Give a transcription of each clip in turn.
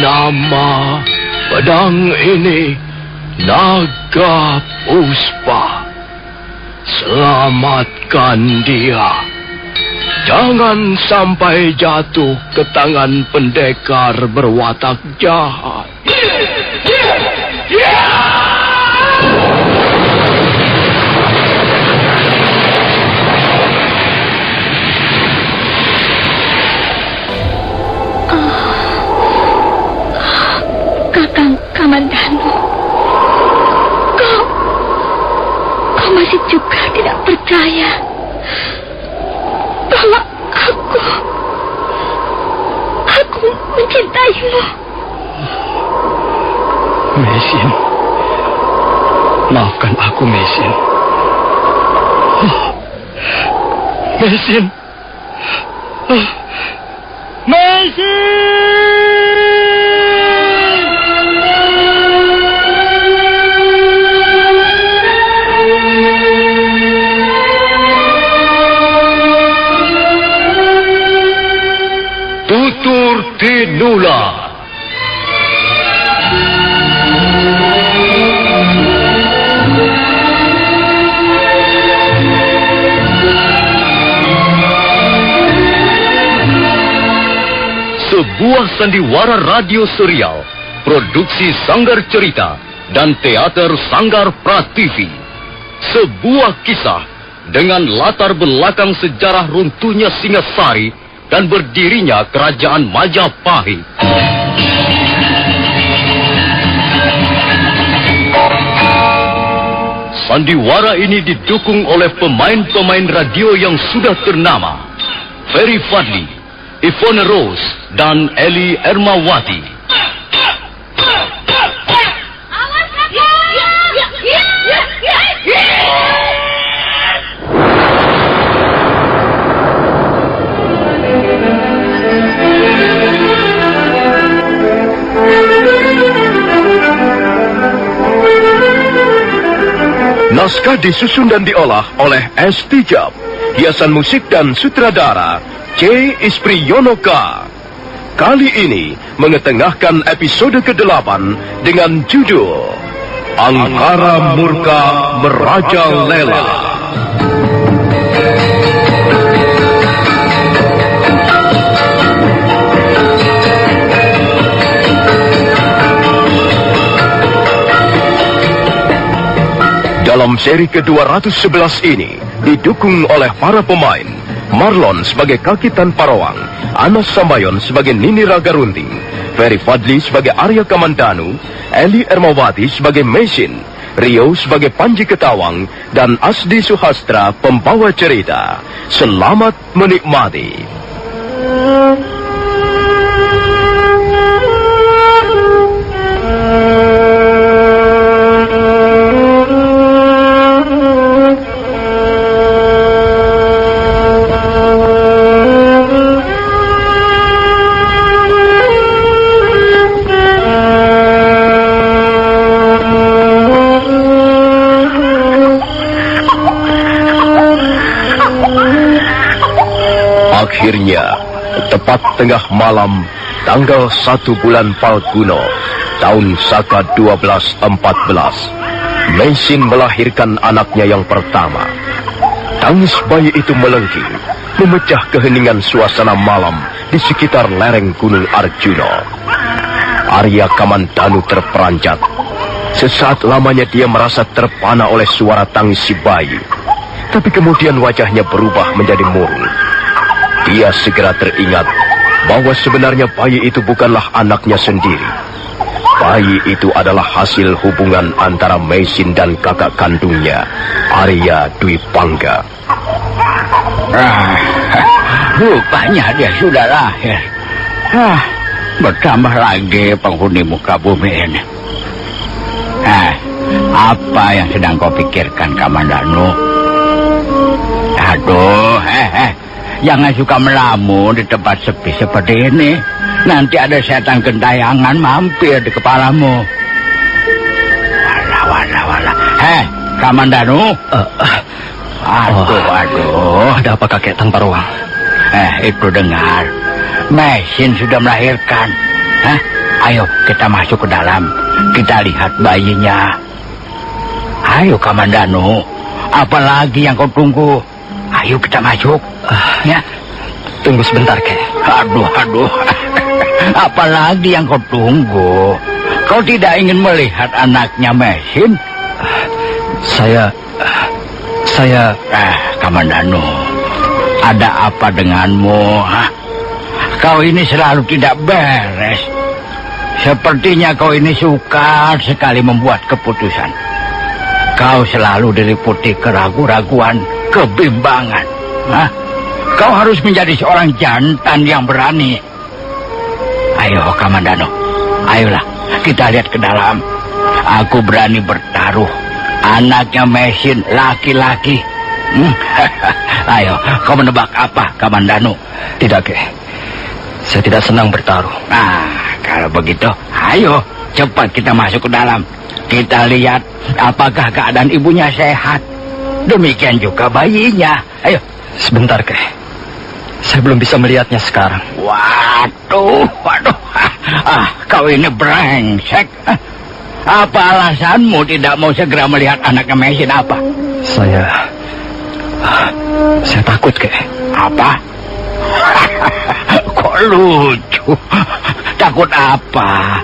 Nama pedang ini Naga Puspa. Selamatkan dia. Jangan sampai jatuh ke tangan pendekar berwatak jahat. Kakang Kamandanu, kau masih juga tidak percaya bahwa aku mencintaimu. Mesin, maafkan aku, Mesin. Mesin. Mesin! Tutur Tinula. Sebuah sandiwara radio serial, produksi Sanggar Cerita dan teater Sanggar Prativi. Sebuah kisah dengan latar belakang sejarah runtuhnya Singasari dan berdirinya Kerajaan Majapahit. Sandiwara ini didukung oleh pemain-pemain radio yang sudah ternama, Ferry Fadli, Ivone Rose, dan Eli Ermawati. Naskah disusun dan diolah oleh S. Tijab. Hiasan musik dan sutradara C. Ispriyonoka. Kali ini mengetengahkan episode ke-8 dengan judul Angkara Murka Merajalela. Dalam seri ke-211 ini didukung oleh para pemain Marlon sebagai Kaki Tanpa Rawang, Anas Sambayon sebagai Nini Ragarunting, Ferry Fadli sebagai Arya Kamandanu, Eli Ermawati sebagai Mesin, Rio sebagai Panji Ketawang, dan Asdi Suhastra pembawa cerita. Selamat menikmati. Akhirnya, tepat tengah malam, tanggal 1 bulan Palguno, tahun Saka 1214, Mesin melahirkan anaknya yang pertama. Tangis bayi itu melengking, memecah keheningan suasana malam di sekitar lereng Gunung Arjuna. Arya Kamandanu terperanjat. Sesaat lamanya dia merasa terpana oleh suara tangis si bayi. Tapi kemudian wajahnya berubah menjadi murung. Dia segera teringat bahwa sebenarnya bayi itu bukanlah anaknya sendiri. Bayi itu adalah hasil hubungan antara Mesin dan kakak kandungnya, Arya Dwi Pangga. Rupanya dia sudah lahir. Bertambah lagi penghuni muka bumi ini. Apa yang sedang kau pikirkan, Kamandanu? Aduh, jangan suka melamun di tempat sepi seperti ini. Nanti ada setan gentayangan mampir di kepalamu. Walah. Kamandanu. Aduh. Ada apa kakek Tanpa Rawang? Itu dengar. Mesin sudah melahirkan. Ayo kita masuk ke dalam. Kita lihat bayinya. Ayo Kamandanu. Apalagi yang kau tunggu? Ayo kita masuk. Ya. Tunggu sebentar, Kek. Aduh. Apalagi yang kau tunggu? Kau tidak ingin melihat anaknya Mesin? Saya... Kamandanu, ada apa denganmu? Kau ini selalu tidak beres. Sepertinya kau ini suka sekali membuat keputusan. Kau selalu diliputi keraguan-raguan, kebimbangan. Kau harus menjadi seorang jantan yang berani. Ayo Kamandanu, ayolah kita lihat ke dalam. Aku berani bertaruh. Anaknya Mesin laki-laki. Ayo, kau menebak apa, Kamandanu? Tidak, Kek. Saya tidak senang bertaruh. Kalau begitu, ayo cepat kita masuk ke dalam. Kita lihat apakah keadaan ibunya sehat. Demikian juga bayinya. Ayo. Sebentar, Kek. Saya belum bisa melihatnya sekarang. Waduh. Kau ini brengsek. Apa alasanmu tidak mau segera melihat anaknya Mesin apa? Saya takut, Kek. Apa? Kok lucu? Takut apa?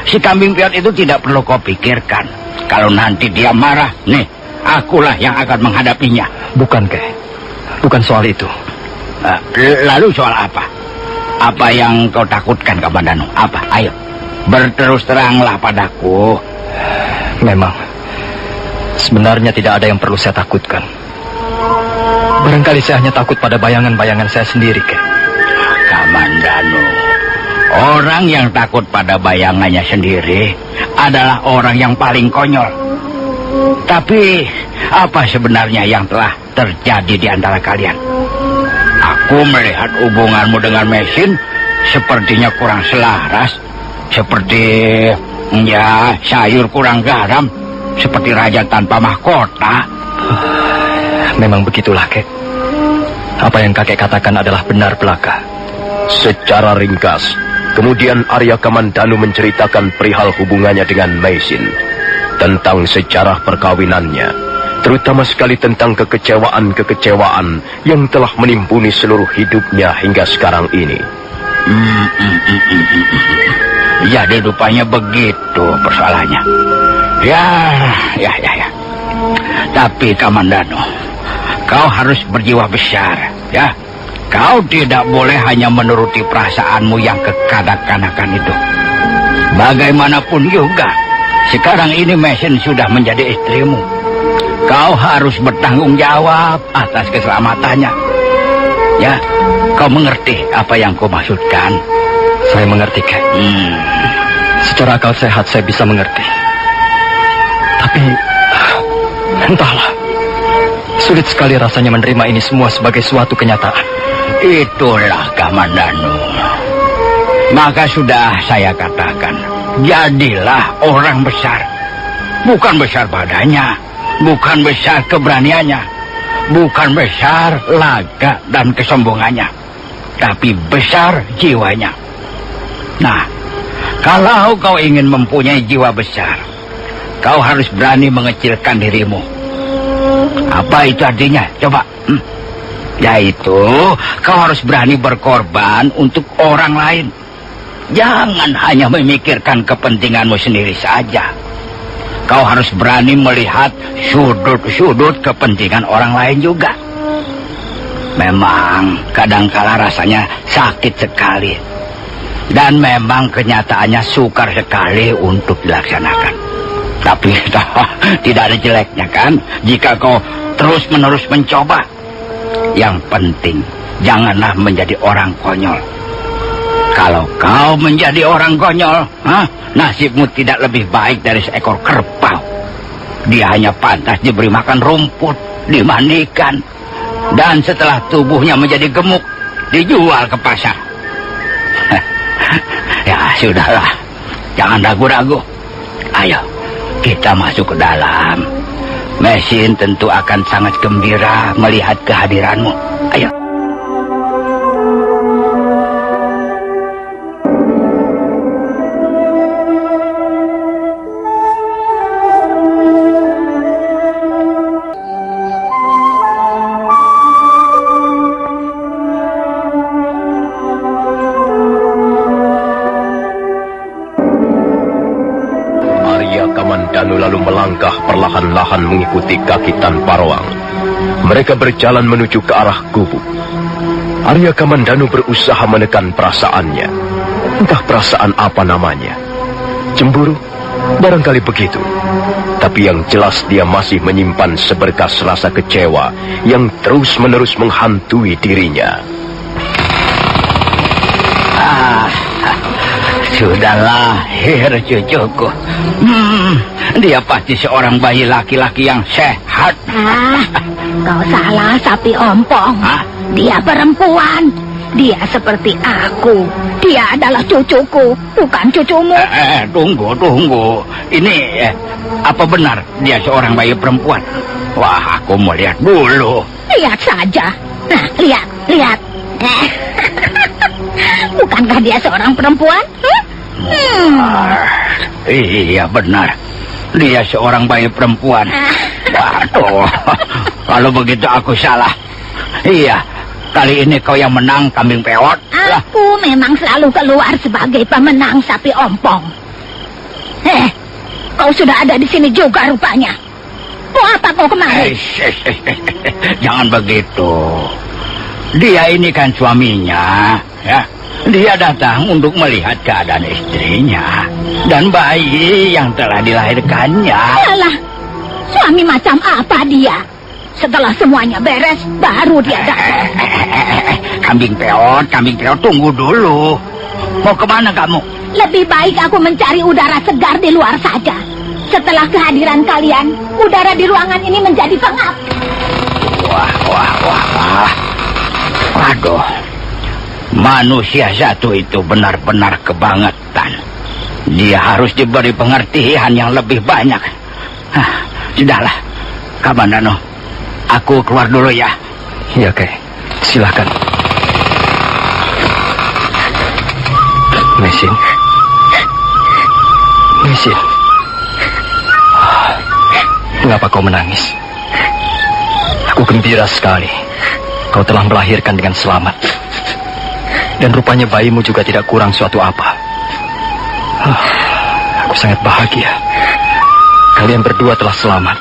Si kambing piot itu tidak perlu kau pikirkan. Kalau nanti dia marah, nih, akulah yang akan menghadapinya. Bukan, Kek. Bukan soal itu. Lalu soal apa? Apa yang kau takutkan, Kamandanu? Apa? Ayo. Berterus teranglah padaku. Memang, sebenarnya tidak ada yang perlu saya takutkan. Barangkali saya hanya takut pada bayangan-bayangan saya sendiri, Kek. Kamandanu, orang yang takut pada bayangannya sendiri adalah orang yang paling konyol. Tapi, apa sebenarnya yang telah terjadi di antara kalian? Aku melihat hubunganmu dengan Mesin sepertinya kurang selaras. Seperti sayur kurang garam, seperti raja tanpa mahkota. Memang begitulah, Kek. Apa yang kakek katakan adalah benar belaka. Secara ringkas, kemudian Arya Kamandanu menceritakan perihal hubungannya dengan Mesin, tentang sejarah perkawinannya, terutama sekali tentang kekecewaan-kekecewaan yang telah menimbuni seluruh hidupnya hingga sekarang ini. Jadi rupanya begitu persoalannya. Ya. Tapi Kamandanu, kau harus berjiwa besar, ya. Kau tidak boleh hanya menuruti perasaanmu yang kekanak-kanakan itu. Bagaimanapun juga, sekarang ini Mesin sudah menjadi istrimu. Kau harus bertanggung jawab atas keselamatannya. Ya, kau mengerti apa yang kau maksudkan? Saya mengerti, Kek. Secara akal sehat saya bisa mengerti. Tapi, entahlah. Sulit sekali rasanya menerima ini semua sebagai suatu kenyataan. Itulah Kamandanu. Maka sudah saya katakan, jadilah orang besar. Bukan besar badannya, bukan besar keberaniannya, bukan besar laga dan kesombongannya, tapi besar jiwanya. Nah, kalau kau ingin mempunyai jiwa besar, kau harus berani mengecilkan dirimu. Apa itu artinya? Coba. Yaitu, kau harus berani berkorban untuk orang lain. Jangan hanya memikirkan kepentinganmu sendiri saja. Kau harus berani melihat sudut-sudut kepentingan orang lain juga. Memang, kadangkala rasanya sakit sekali. Dan memang kenyataannya sukar sekali untuk dilaksanakan. Tapi tidak ada jeleknya kan, jika kau terus-menerus mencoba. Yang penting, janganlah menjadi orang konyol. Kalau kau menjadi orang konyol, nasibmu tidak lebih baik dari seekor kerbau. Dia hanya pantas diberi makan rumput, dimandikan, dan setelah tubuhnya menjadi gemuk, dijual ke pasar. Ya sudahlah, jangan ragu-ragu. Ayo, kita masuk ke dalam. Mesin tentu akan sangat gembira melihat kehadiranmu. Ayo. Kamandanu lalu melangkah perlahan-lahan mengikuti kaki Tan Parowang. Mereka berjalan menuju ke arah gubuk. Arya Kamandanu berusaha menekan perasaannya. Entah perasaan apa namanya. Cemburu? Barangkali begitu. Tapi yang jelas dia masih menyimpan seberkas rasa kecewa yang terus-menerus menghantui dirinya. Sudah lahir cucuku. Dia pasti seorang bayi laki-laki yang sehat. Kau salah, sapi ompong. Dia perempuan. Dia seperti aku. Dia adalah cucuku, bukan cucumu. Tunggu. Ini apa benar dia seorang bayi perempuan? Wah, aku mau lihat dulu. Lihat saja. Nah, lihat. Bukankah dia seorang perempuan? Iya benar. Dia seorang bayi perempuan. Waduh, kalau begitu aku salah. Iya, kali ini kau yang menang, kambing peot. Aku memang selalu keluar sebagai pemenang, sapi ompong. Kau sudah ada di sini juga rupanya. Mau apa kau kemari? Jangan begitu. Dia ini kan suaminya, ya. Dia datang untuk melihat keadaan istrinya dan bayi yang telah dilahirkannya. Alah, suami macam apa dia? Setelah semuanya beres, baru dia datang. Kambing peot, tunggu dulu. Mau kemana kamu? Lebih baik aku mencari udara segar di luar saja. Setelah kehadiran kalian, udara di ruangan ini menjadi pengap. Wah. Waduh, manusia satu itu benar-benar kebangetan. Dia harus diberi pengertian yang lebih banyak. Sudahlah, Kamandanu, aku keluar dulu ya. Iya, Kek. Silakan. Mesin. Mengapa kau menangis? Aku gembira sekali. Kau telah melahirkan dengan selamat. Dan rupanya bayimu juga tidak kurang suatu apa. Aku sangat bahagia. Kalian berdua telah selamat.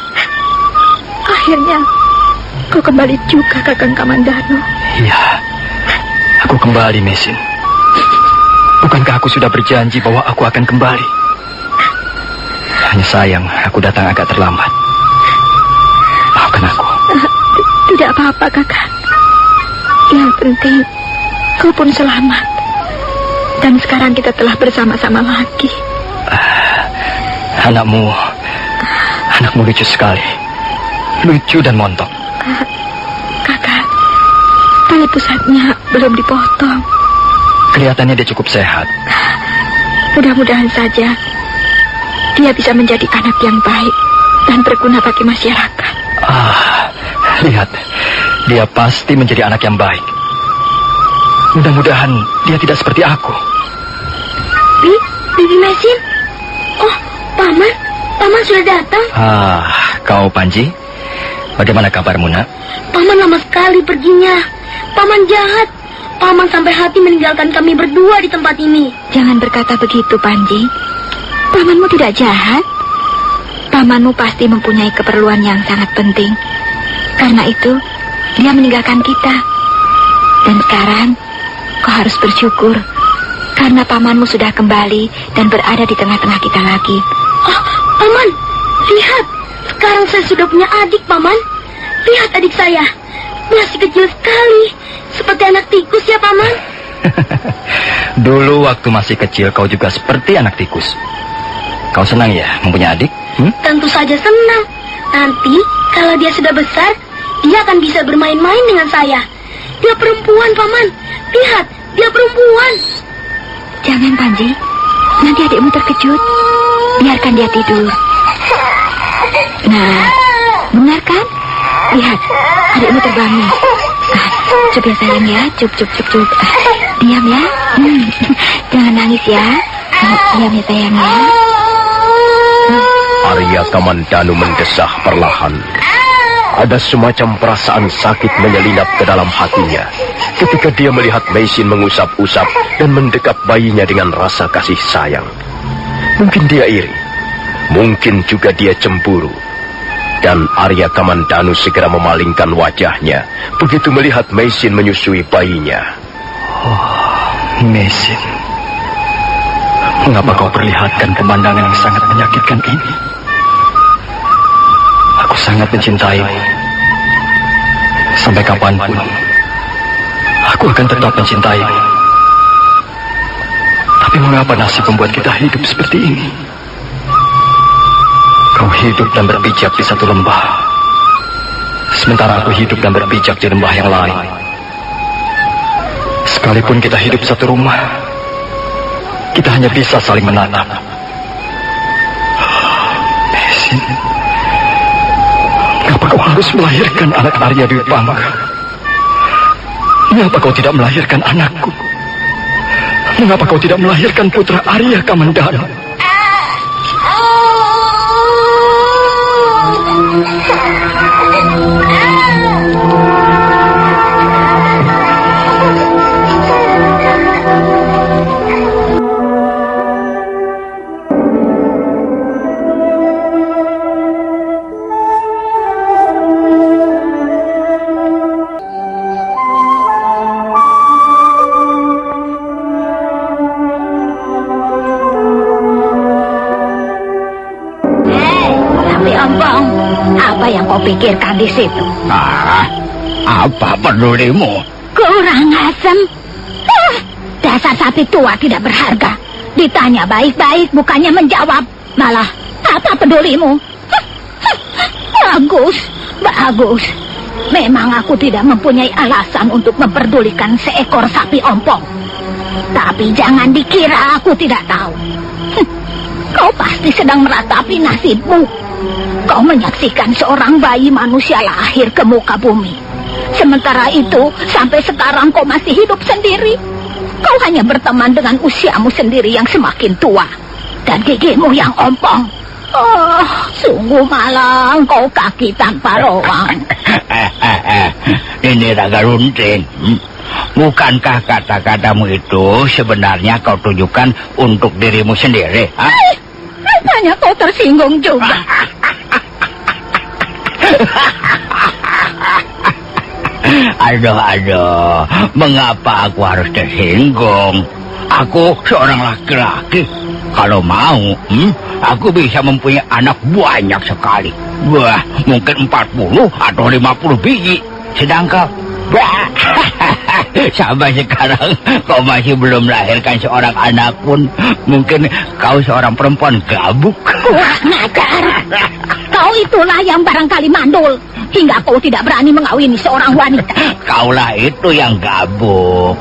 Akhirnya, kau kembali juga, Kakang Kamandanu. Iya, aku kembali, Mesin. Bukankah aku sudah berjanji bahwa aku akan kembali? Hanya sayang, aku datang agak terlambat. Maafkan aku. Tidak apa-apa, Kakak. Yang penting, kau pun selamat. Dan sekarang kita telah bersama-sama lagi. Anakmu lucu sekali. Lucu dan montok. Kakak, tali pusatnya belum dipotong. Kelihatannya dia cukup sehat. Mudah-mudahan saja dia bisa menjadi anak yang baik dan berguna bagi masyarakat. Lihat, dia pasti menjadi anak yang baik. Mudah-mudahan dia tidak seperti aku. Bibi Mesin. Oh, Paman sudah datang. Kau Panji, bagaimana kabarmu, Nak? Paman lama sekali perginya. Paman jahat. Paman sampai hati meninggalkan kami berdua di tempat ini. Jangan berkata begitu, Panji. Pamanmu tidak jahat. Pamanmu pasti mempunyai keperluan yang sangat penting. Karena itu, dia meninggalkan kita. Dan sekarang, kau harus bersyukur. Karena pamanmu sudah kembali dan berada di tengah-tengah kita lagi. Oh, Paman, lihat. Sekarang saya sudah punya adik, Paman. Lihat adik saya. Masih kecil sekali. Seperti anak tikus ya, Paman. Dulu waktu masih kecil kau juga seperti anak tikus. Kau senang ya mempunyai adik? Tentu saja senang. Nanti kalau dia sudah besar, dia akan bisa bermain-main dengan saya. Dia perempuan, Paman. Lihat, dia perempuan. Jangan, Panji. Nanti adikmu terkejut. Biarkan dia tidur. Nah, benar kan? Lihat, adikmu terbangun. Cup ya sayang ya, cup. Diam ya. Jangan nangis ya. Diam ya sayang ya. Arya Kamandanu mendesah perlahan. Ada semacam perasaan sakit menyelinap ke dalam hatinya ketika dia melihat Mesin mengusap-usap dan mendekap bayinya dengan rasa kasih sayang. Mungkin dia iri. Mungkin juga dia cemburu. Dan Arya Kamandanu segera memalingkan wajahnya begitu melihat Meisin menyusui bayinya. Oh, Meisin. Mengapa kau perlihatkan pemandangan yang sangat menyakitkan ini? Aku sangat mencintaimu. Sampai kapanpun, aku akan tetap mencintaimu. Tapi mengapa nasib membuat kita hidup seperti ini? Kau hidup dan berpijak di satu lembah, sementara aku hidup dan berpijak di lembah yang lain. Sekalipun kita hidup satu rumah, kita hanya bisa saling menatap. Meisin, mengapa kau harus melahirkan anak Arya Dwi Pangga? Mengapa kau tidak melahirkan anakku? Mengapa kau tidak melahirkan putra Arya Kamandanu? Apa yang kau pikirkan di situ? Apa pedulimu? Kurang asem. Dasar sapi tua tidak berharga. Ditanya baik-baik, bukannya menjawab. Malah, apa pedulimu? Bagus, bagus. Memang aku tidak mempunyai alasan untuk memperdulikan seekor sapi ompong. Tapi jangan dikira aku tidak tahu. Kau pasti sedang meratapi nasibmu. Kau menyaksikan seorang bayi manusia lahir ke muka bumi. Sementara itu, sampai sekarang kau masih hidup sendiri. Kau hanya berteman dengan usiamu sendiri yang semakin tua. Dan gigimu yang ompong. Oh, sungguh malang kau kaki tanpa roang. Ini Raga Runting. Bukankah kata-katamu itu sebenarnya kau tujukan untuk dirimu sendiri? Rupanya kau tersinggung juga. Aduh, mengapa aku harus tersinggung? Aku seorang laki-laki. Kalau mau, aku bisa mempunyai anak banyak sekali. Wah, mungkin 40 atau 50 biji. Sedangkan sampai sekarang kau masih belum melahirkan seorang anak pun. Mungkin kau seorang perempuan gabuk. Kurang ajar. Kau itulah yang barangkali mandul, hingga kau tidak berani mengawini seorang wanita. Kaulah itu yang gabuk.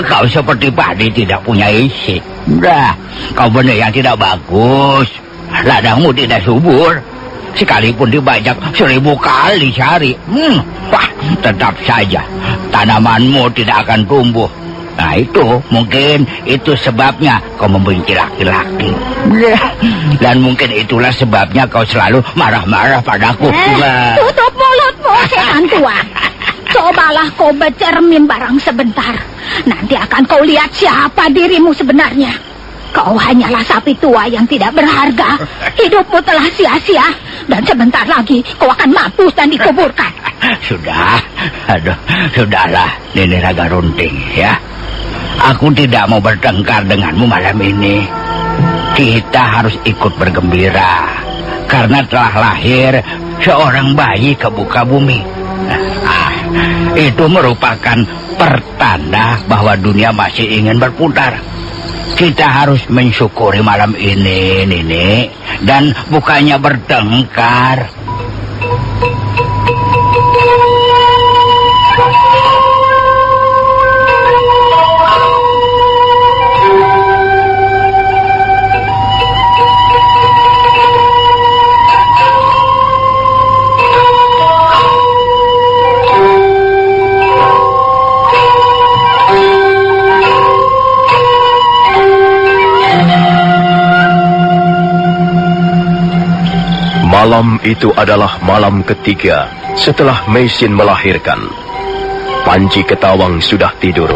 Kau seperti padi tidak punya isi. Kau benar yang tidak bagus. Ladangmu tidak subur. Sekalipun dibajak 1000 kali sehari, tetap saja tanamanmu tidak akan tumbuh. Nah itu, mungkin itu sebabnya kau membenci laki-laki. Dan mungkin itulah sebabnya kau selalu marah-marah padaku. Tutup mulutmu, setan tua. Cobalah kau bercermin barang sebentar. Nanti akan kau lihat siapa dirimu sebenarnya. Kau hanyalah sapi tua yang tidak berharga. Hidupmu telah sia-sia. Dan sebentar lagi kau akan mampus dan dikuburkan. Sudahlah, Nini Raga Runting, ya. Aku tidak mau bertengkar denganmu malam ini. Kita harus ikut bergembira. Karena telah lahir seorang bayi ke muka bumi. Itu merupakan pertanda bahwa dunia masih ingin berputar. Kita harus mensyukuri malam ini, Nini, dan bukannya bertengkar. Malam itu adalah malam ketiga setelah Meisin melahirkan. Panji Ketawang sudah tidur.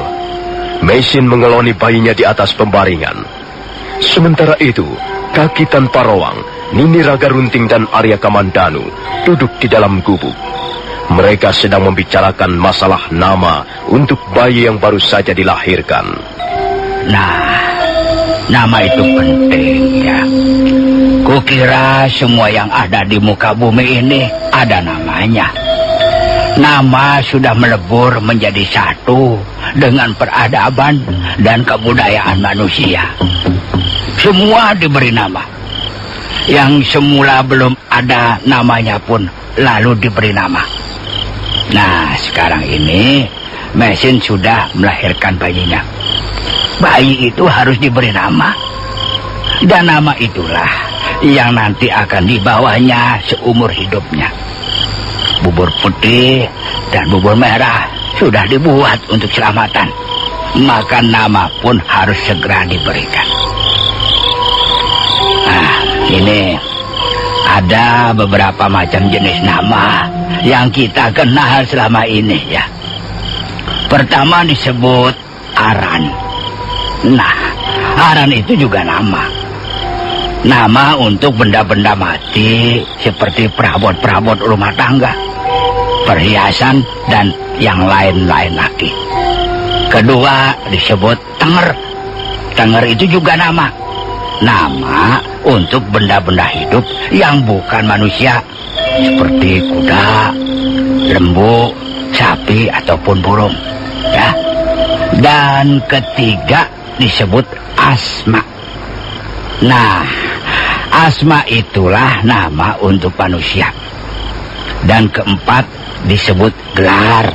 Meisin mengeloni bayinya di atas pembaringan. Sementara itu, Kaki tanpa rawang, Nini Raga Runting dan Arya Kamandanu duduk di dalam gubuk. Mereka sedang membicarakan masalah nama untuk bayi yang baru saja dilahirkan. Nah, nama itu penting ya. Kukira semua yang ada di muka bumi ini ada namanya. Nama sudah melebur menjadi satu dengan peradaban dan kebudayaan manusia. Semua diberi nama. Yang semula belum ada namanya pun lalu diberi nama. Nah, sekarang ini Mesin sudah melahirkan bayinya. Bayi itu harus diberi nama. Dan nama itulah yang nanti akan dibawanya seumur hidupnya. Bubur putih dan bubur merah sudah dibuat untuk selamatan. Maka nama pun harus segera diberikan. Nah, ini ada beberapa macam jenis nama yang kita kenal selama ini ya. Pertama disebut Aran. Nah, Aran itu juga nama. Nama untuk benda-benda mati seperti perabot-perabot rumah tangga, perhiasan, dan yang lain-lain lagi. Kedua disebut Tenger. Tenger itu juga nama. Nama untuk benda-benda hidup yang bukan manusia, seperti kuda, lembu, sapi, ataupun burung. Ya. Dan ketiga disebut Asma. Nah, Asma itulah nama untuk manusia. Dan keempat disebut Gelar.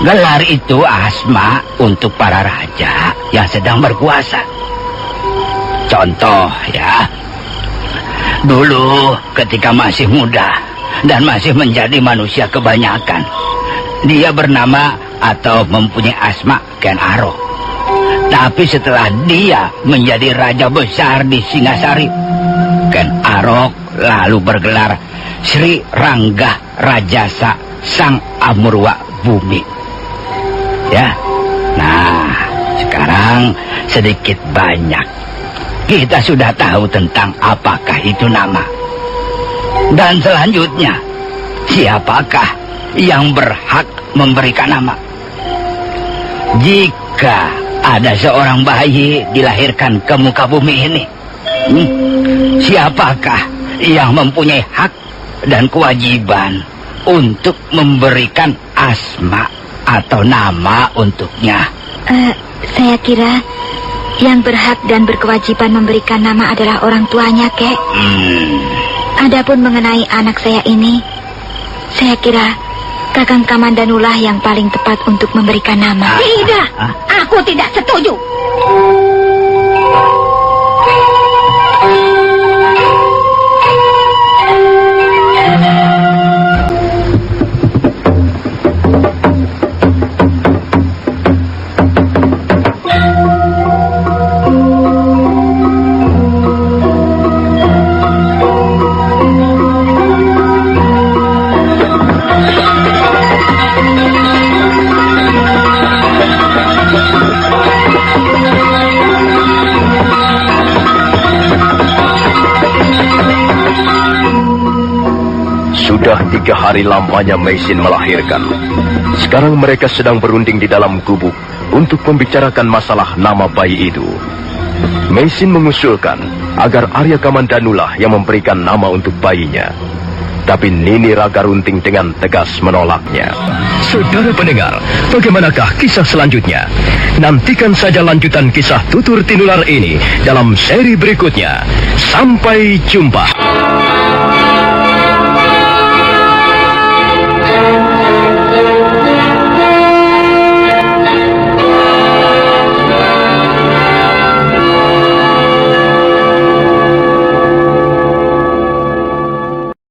Gelar itu asma untuk para raja yang sedang berkuasa. Contoh ya, dulu ketika masih muda dan masih menjadi manusia kebanyakan, dia bernama atau mempunyai asma Ken Arok. Tapi setelah dia menjadi raja besar di Singasari, Ken Arok lalu bergelar Sri Rangga Rajasa Sang Amurwa Bumi. Ya, nah sekarang sedikit banyak kita sudah tahu tentang apakah itu nama. Dan selanjutnya, siapakah yang berhak memberikan nama? Jika ada seorang bayi dilahirkan ke muka bumi ini, siapakah yang mempunyai hak dan kewajiban untuk memberikan asma atau nama untuknya? Saya kira yang berhak dan berkewajiban memberikan nama adalah orang tuanya, Kek. Adapun mengenai anak saya ini, saya kira Kakang Kamandanulah yang paling tepat untuk memberikan nama. Tidak, aku tidak setuju. Sudah 3 hari lamanya Mesin melahirkan. Sekarang mereka sedang berunding di dalam gubuk untuk membicarakan masalah nama bayi itu. Mesin mengusulkan agar Arya Kamandanulah yang memberikan nama untuk bayinya. Tapi Nini Raga Runting dengan tegas menolaknya. Saudara pendengar, bagaimanakah kisah selanjutnya? Nantikan saja lanjutan kisah Tutur Tinular ini dalam seri berikutnya. Sampai jumpa.